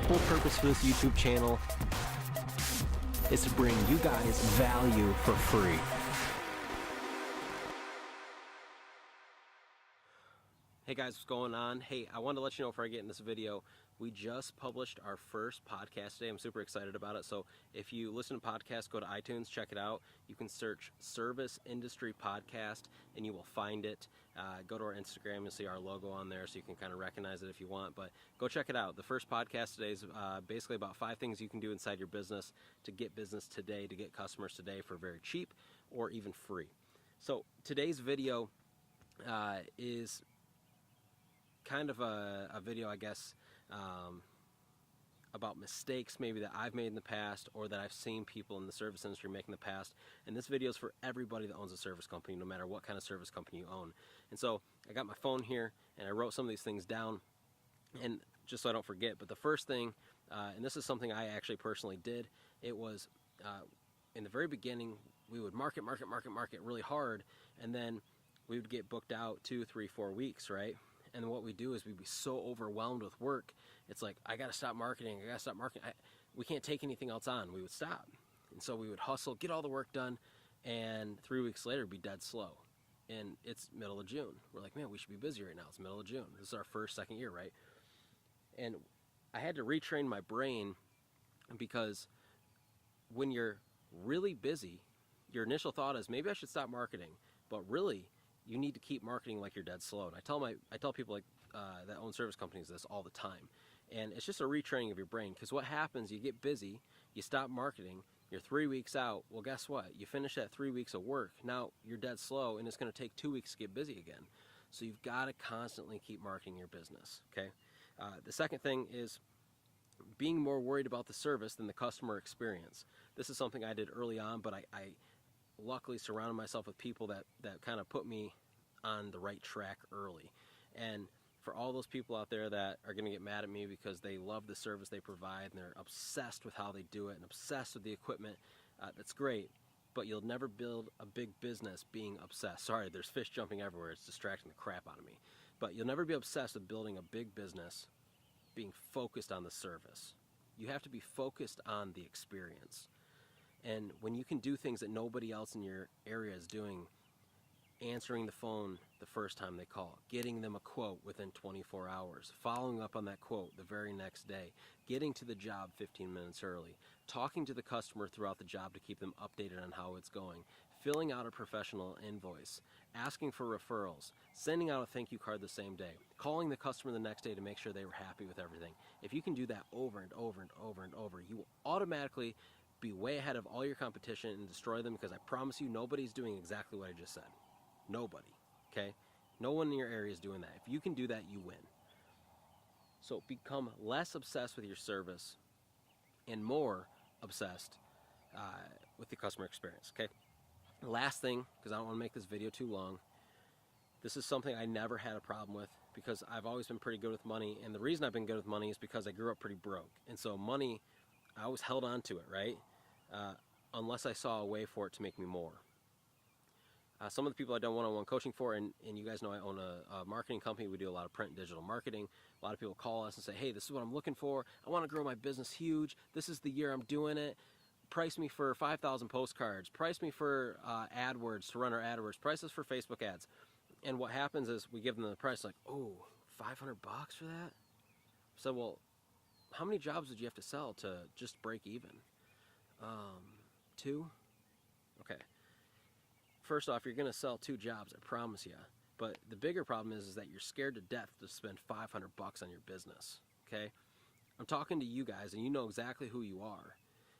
whole purpose for this YouTube channel is to bring you guys value for free. Hey guys, what's going on? Hey, I wanted to let you know before I get in this video, we just published our first podcast today. I'm super excited about it. So if you listen to podcasts, go to iTunes, check it out. You can search Service Industry Podcast and you will find it. Go to our Instagram, you'll see our logo on there so you can kind of recognize it if you want. But go check it out. The first podcast today is basically about 5 things you can do inside your business to get business today, to get customers today for very cheap or even free. So today's video is kind of a video, I guess, about mistakes maybe that I've made in the past or that I've seen people in the service industry make in the past. And this video is for everybody that owns a service company, no matter what kind of service company you own. And so I got my phone here and I wrote some of these things down, and just so I don't forget. But the first thing, and this is something I actually personally did, it was in the very beginning we would market really hard, and then we would get booked out 2, 3, 4 weeks, right? And what we do is we'd be so overwhelmed with work, it's like, I gotta stop marketing, we can't take anything else on. We would stop. And so we would hustle, get all the work done, and 3 weeks later be dead slow. And it's middle of June. We're like, man, we should be busy right now. It's middle of June. This is our second year, right? And I had to retrain my brain, because when you're really busy, your initial thought is, maybe I should stop marketing. But really, you need to keep marketing like you're dead slow. And I tell people like that own service companies this all the time. And it's just a retraining of your brain, because what happens, you get busy, you stop marketing, you're 3 weeks out. Well, guess what? You finish that 3 weeks of work. Now you're dead slow, and it's going to take 2 weeks to get busy again. So you've got to constantly keep marketing your business, okay? The second thing is being more worried about the service than the customer experience. This is something I did early on, but I luckily surrounded myself with people that kind of put me on the right track early. And for all those people out there that are going to get mad at me because they love the service they provide and they're obsessed with how they do it and obsessed with the equipment, that's great, but you'll never build a big business being obsessed. Sorry, there's fish jumping everywhere. It's distracting the crap out of me. But you'll never be obsessed with building a big business being focused on the service. You have to be focused on the experience. And when you can do things that nobody else in your area is doing, answering the phone the first time they call, getting them a quote within 24 hours, following up on that quote the very next day, getting to the job 15 minutes early, talking to the customer throughout the job to keep them updated on how it's going, filling out a professional invoice, asking for referrals, sending out a thank you card the same day, calling the customer the next day to make sure they were happy with everything. If you can do that over and over and over and over, you will automatically be way ahead of all your competition and destroy them, because I promise you nobody's doing exactly what I just said. Nobody, okay? No one in your area is doing that. If you can do that, you win. So become less obsessed with your service and more obsessed with the customer experience, okay? Last thing, because I don't want to make this video too long, this is something I never had a problem with, because I've always been pretty good with money, and the reason I've been good with money is because I grew up pretty broke. And so money, I always held on to it, right? Unless I saw a way for it to make me more. Some of the people I done one-on-one coaching for, and you guys know I own a marketing company. We do a lot of print and digital marketing. A lot of people call us and say, hey, this is what I'm looking for. I want to grow my business huge. This is the year I'm doing it. Price me for 5,000 postcards. Price me for AdWords, to run our AdWords. Price us for Facebook ads. And what happens is we give them the price, like, oh, $500 for that? So, well, how many jobs would you have to sell to just break even? 2? Okay. First off, you're going to sell 2 jobs, I promise you. But the bigger problem is that you're scared to death to spend $500 on your business, okay? I'm talking to you guys, and you know exactly who you are.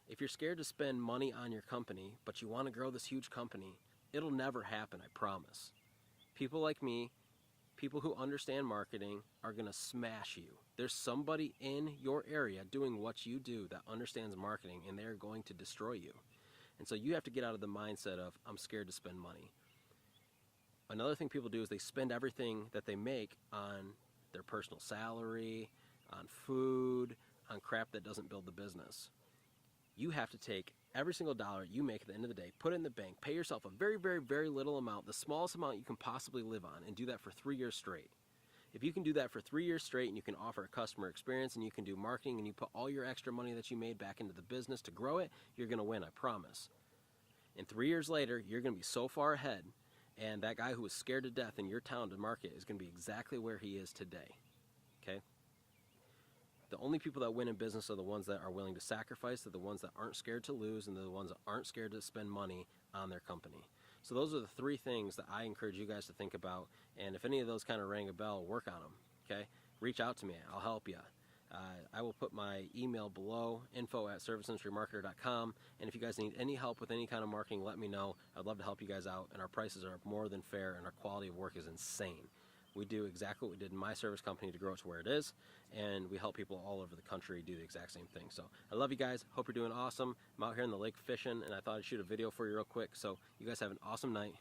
If you're scared to spend money on your company, but you want to grow this huge company, it'll never happen, I promise. People like me, people who understand marketing, are going to smash you. There's somebody in your area doing what you do that understands marketing, and they're going to destroy you. And so you have to get out of the mindset of, I'm scared to spend money. Another thing people do is they spend everything that they make on their personal salary, on food, on crap that doesn't build the business. You have to take every single dollar you make at the end of the day, put it in the bank, pay yourself a very, very, very little amount, the smallest amount you can possibly live on, and do that for 3 years straight. If you can do that for 3 years straight and you can offer a customer experience and you can do marketing and you put all your extra money that you made back into the business to grow it, you're going to win, I promise. And 3 years later, you're going to be so far ahead, and that guy who was scared to death in your town to market is going to be exactly where he is today. Okay? The only people that win in business are the ones that are willing to sacrifice, they're the ones that aren't scared to lose, and they're the ones that aren't scared to spend money on their company. So those are the 3 things that I encourage you guys to think about, and if any of those kind of ring a bell, work on them, okay? Reach out to me, I'll help you. I will put my email below, info@serviceindustrymarketer.com, and if you guys need any help with any kind of marketing, let me know. I'd love to help you guys out, and our prices are more than fair, and our quality of work is insane. We do exactly what we did in my service company to grow it to where it is, and we help people all over the country do the exact same thing. So I love you guys. Hope you're doing awesome. I'm out here in the lake fishing, and I thought I'd shoot a video for you real quick. So you guys have an awesome night.